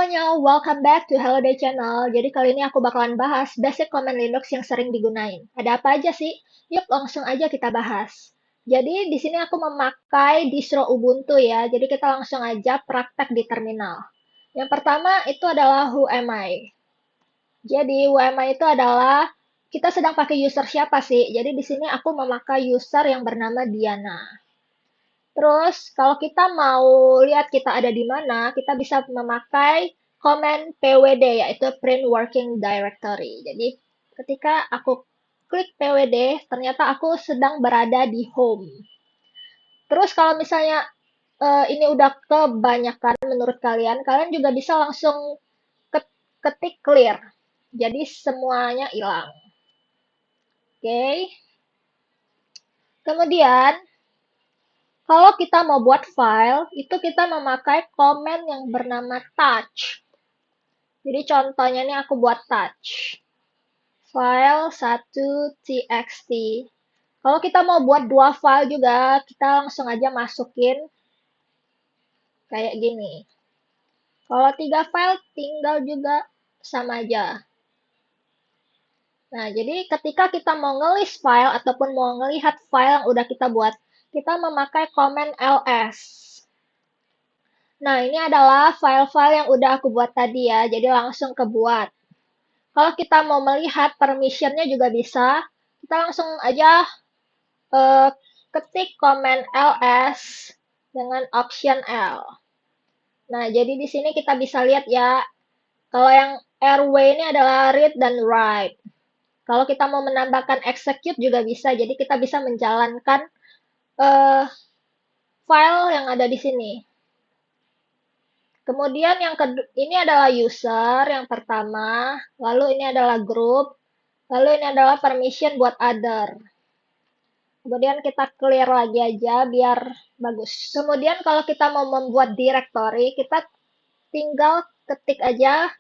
semuanya, welcome back to Hello Day Channel. Jadi kali ini aku bakalan bahas basic command Linux yang sering digunain. Ada apa aja sih? Yuk langsung aja kita bahas. Jadi di sini aku memakai distro Ubuntu ya. Jadi kita langsung aja praktek di terminal. Yang pertama itu adalah Who am I? Jadi Who am I itu adalah kita sedang pakai user siapa sih? Jadi di sini aku memakai user yang bernama Diana. Terus, kalau kita mau lihat kita ada di mana, kita bisa memakai command pwd, yaitu print working directory. Jadi, ketika aku klik pwd, ternyata aku sedang berada di home. Terus, kalau misalnya ini udah kebanyakan menurut kalian, kalian juga bisa langsung ketik clear. Jadi, semuanya hilang. Oke. Kemudian, kalau kita mau buat file, itu kita memakai command yang bernama touch. Jadi contohnya ini aku buat touch. File 1.txt. Kalau kita mau buat dua file juga, kita langsung aja masukin kayak gini. Kalau 3 file, tinggal juga sama aja. Nah, jadi ketika kita mau ngelis file ataupun mau ngelihat file yang udah kita buat, kita memakai command ls. Nah, ini adalah file-file yang udah aku buat tadi ya, jadi langsung kebuat. Kalau kita mau melihat permission-nya juga bisa, kita langsung aja eh, ketik command ls dengan option L. Nah, jadi di sini kita bisa lihat ya, kalau yang RW ini adalah read dan write. Kalau kita mau menambahkan execute juga bisa, jadi kita bisa menjalankan eh, file yang ada di sini. Kemudian ini adalah user yang pertama, lalu ini adalah group, lalu ini adalah permission buat other. Kemudian kita clear lagi aja biar bagus. Kemudian kalau kita mau membuat directory, kita tinggal ketik aja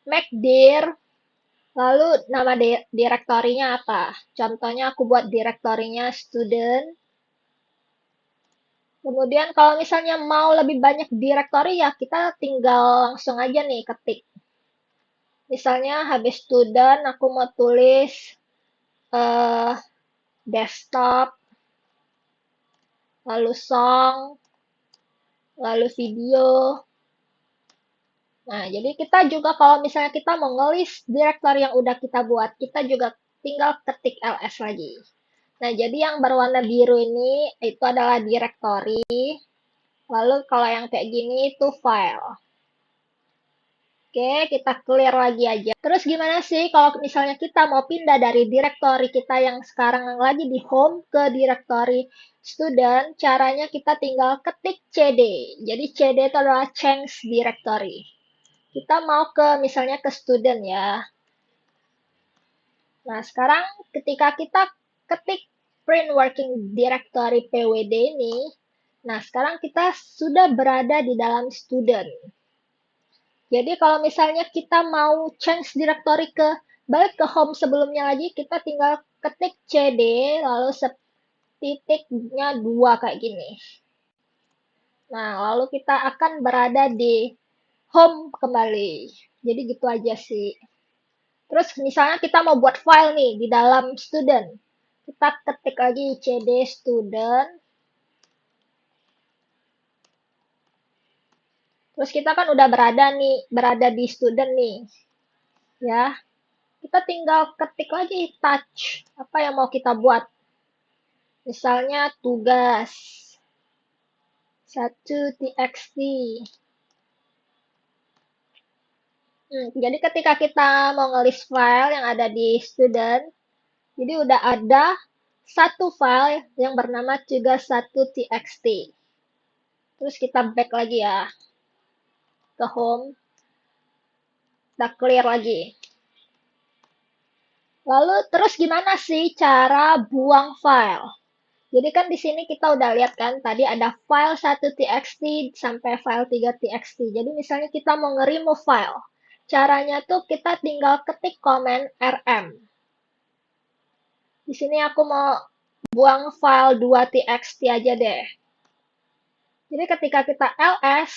make dir, lalu nama direktorinya apa. Contohnya aku buat direktorinya student. Kemudian kalau misalnya mau lebih banyak directory ya kita tinggal langsung aja nih ketik. Misalnya habis student aku mau tulis eh, desktop, lalu song, lalu video. Nah, jadi kita juga kalau misalnya kita mau ngelis directory yang udah kita buat, kita juga tinggal ketik ls lagi. Nah, jadi yang berwarna biru ini itu adalah directory. Lalu kalau yang kayak gini itu file. Oke, kita clear lagi aja. Terus gimana sih kalau misalnya kita mau pindah dari directory kita yang sekarang lagi di home ke directory student, caranya kita tinggal ketik cd. Jadi cd itu adalah change directory. Kita mau ke misalnya ke student ya. Nah, sekarang ketika kita ketik print working directory pwd ini, nah sekarang kita sudah berada di dalam student. Jadi kalau misalnya kita mau change directory balik ke home sebelumnya lagi, kita tinggal ketik cd lalu titiknya 2 kayak gini. Nah, lalu kita akan berada di home kembali. Jadi gitu aja sih. Terus misalnya kita mau buat file nih di dalam student. Kita ketik lagi cd student. Terus kita kan udah berada di student nih. Ya, kita tinggal ketik lagi touch. Apa yang mau kita buat? Misalnya tugas 1.txt. Jadi ketika kita mau ngelis file yang ada di student, jadi udah ada satu file yang bernama tugas 1.txt. Terus kita back lagi ya ke home. Kita clear lagi. Lalu terus gimana sih cara buang file? Jadi kan di sini kita udah lihat kan tadi ada file 1.txt sampai file 3.txt. Jadi misalnya kita mau nge-remove file. Caranya tuh kita tinggal ketik command rm. Di sini aku mau buang file 2.txt aja deh. Jadi ketika kita ls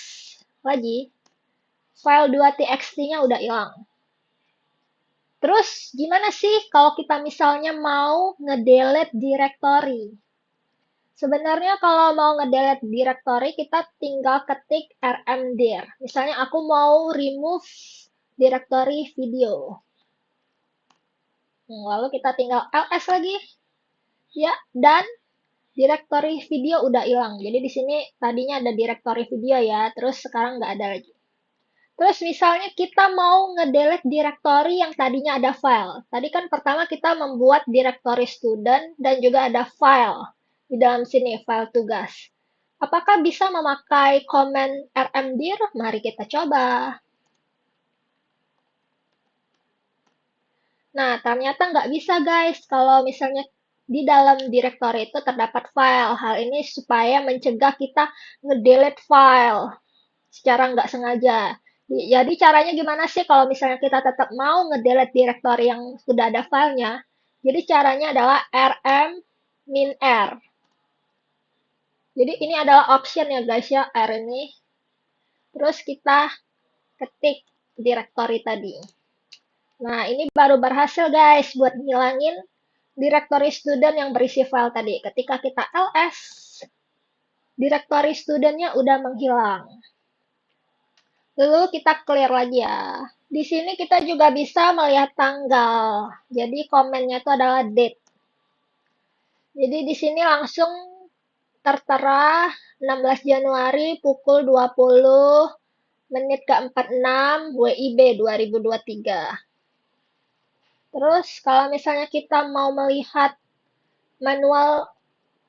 lagi, file 2.txt-nya udah hilang. Terus gimana sih kalau kita misalnya mau ngedelete directory? Sebenarnya kalau mau ngedelete directory, kita tinggal ketik rmdir. Misalnya aku mau remove directory video. Lalu kita tinggal ls lagi. Ya, dan directory video udah hilang. Jadi di sini tadinya ada directory video ya, terus sekarang nggak ada lagi. Terus misalnya kita mau ngedelete directory yang tadinya ada file. Tadi kan pertama kita membuat directory student dan juga ada file di dalam sini, file tugas. Apakah bisa memakai command rmdir? Mari kita coba. Nah, ternyata nggak bisa guys kalau misalnya di dalam directory itu terdapat file. Hal ini supaya mencegah kita ngedelete file secara nggak sengaja. Jadi caranya gimana sih kalau misalnya kita tetap mau ngedelete directory yang sudah ada filenya? Jadi caranya adalah rm min r. Jadi ini adalah option ya guys ya, r ini. Terus kita ketik directory tadi. Nah, ini baru berhasil guys buat ngilangin directory student yang berisi file tadi. Ketika kita ls, directory studentnya udah menghilang. Lalu kita clear lagi ya. Di sini kita juga bisa melihat tanggal. Jadi komennya itu adalah date. Jadi di sini langsung tertera 16 Januari pukul 20 menit ke 46 WIB 2023. Terus kalau misalnya kita mau melihat manual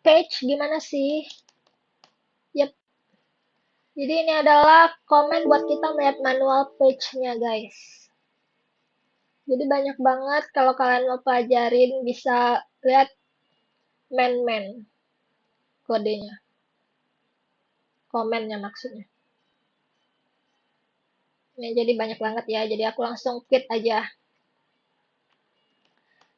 page gimana sih? Yep. Jadi ini adalah komen buat kita melihat manual page-nya guys. Jadi banyak banget kalau kalian mau pelajarin bisa lihat man kodenya. Komennya maksudnya. Ini jadi banyak banget ya, jadi aku langsung quit aja.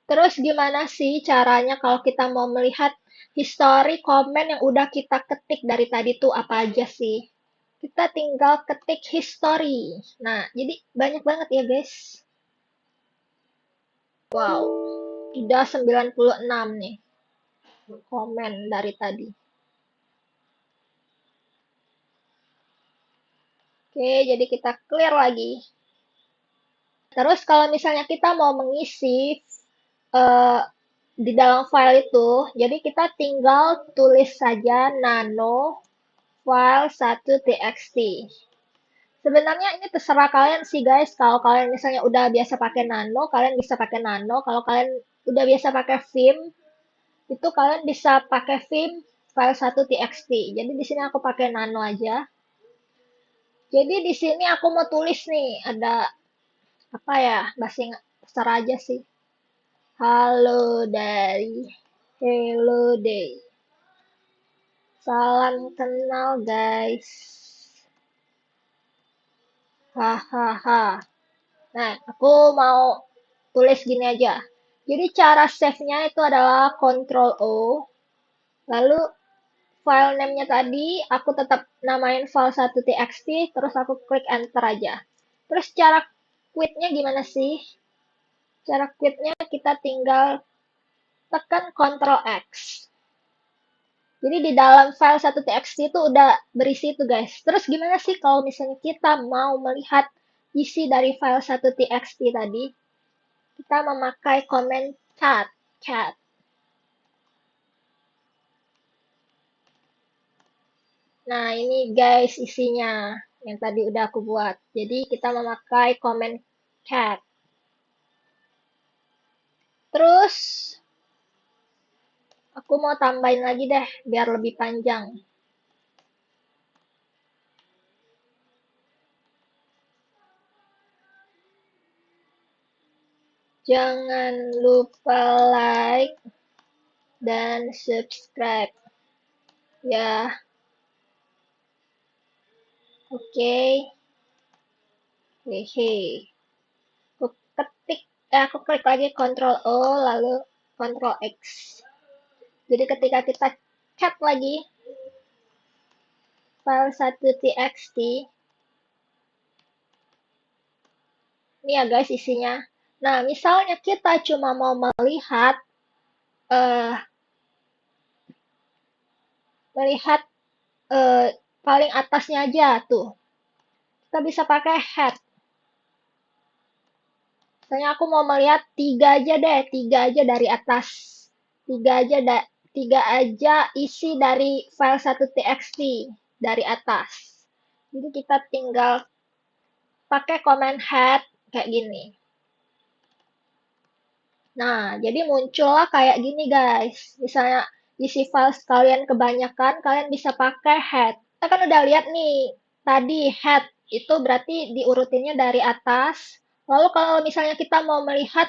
Terus gimana sih caranya kalau kita mau melihat history komen yang udah kita ketik dari tadi tuh apa aja sih? Kita tinggal ketik history. Nah, jadi banyak banget ya guys. Wow, udah 96 nih komen dari tadi. Oke, jadi kita clear lagi. Terus kalau misalnya kita mau mengisi eh, di dalam file itu, jadi kita tinggal tulis saja nano file 1.txt. Sebenarnya ini terserah kalian sih guys. Kalau kalian misalnya udah biasa pakai nano, kalian bisa pakai nano. Kalau kalian udah biasa pakai vim, itu kalian bisa pakai vim file 1.txt. Jadi di sini aku pakai nano aja. Jadi di sini aku mau tulis nih, ada apa ya? Bahasa terserah aja sih. Halo dari Hello Day. Salam kenal guys. Hahaha. Nah, aku mau tulis gini aja. Jadi cara save-nya itu adalah Ctrl O. Lalu file name-nya tadi aku tetap namain file 1.txt, terus aku klik enter aja. Terus cara quit-nya gimana sih? Cara quit-nya kita tinggal tekan Ctrl X. Jadi di dalam file 1.txt itu udah berisi itu guys. Terus gimana sih kalau misalnya kita mau melihat isi dari file 1.txt tadi? Kita memakai komen cat. Nah, ini guys isinya yang tadi udah aku buat. Jadi kita memakai komen cat. Terus aku mau tambahin lagi deh biar lebih panjang. Jangan lupa like dan subscribe ya. Oke. Hehe. Aku ketik, aku klik lagi Ctrl O lalu Ctrl X. Jadi ketika kita cat lagi file 1.txt, Ini ya guys isinya. Nah, misalnya kita cuma mau melihat eh, melihat paling atasnya aja tuh. Kita bisa pakai head. Misalnya aku mau melihat tiga aja deh, tiga aja dari atas. Tiga aja, tiga aja isi dari file 1.txt dari atas. Jadi kita tinggal pakai command head kayak gini. Nah, jadi muncullah kayak gini guys. Misalnya isi file kalian kebanyakan, kalian bisa pakai head. Kita kan udah lihat nih, tadi head itu berarti diurutinnya dari atas. Lalu kalau misalnya kita mau melihat,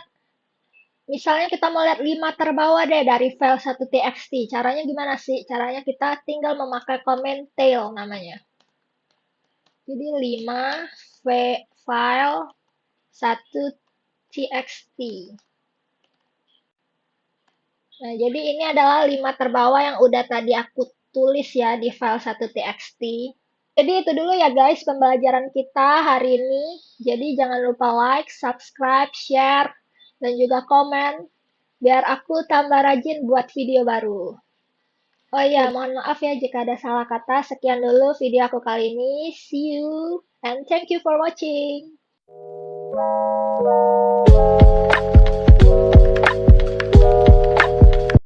misalnya kita mau lihat 5 terbawah deh dari file 1.txt. Caranya gimana sih? Caranya kita tinggal memakai command tail namanya. Jadi 5 file 1.txt. Nah, jadi ini adalah 5 terbawah yang udah tadi aku tulis ya di file 1.txt. Jadi itu dulu ya guys pembelajaran kita hari ini. Jadi jangan lupa like, subscribe, share, dan juga komen biar aku tambah rajin buat video baru. Oh iya, mohon maaf ya jika ada salah kata. Sekian dulu video aku kali ini. See you and thank you for watching.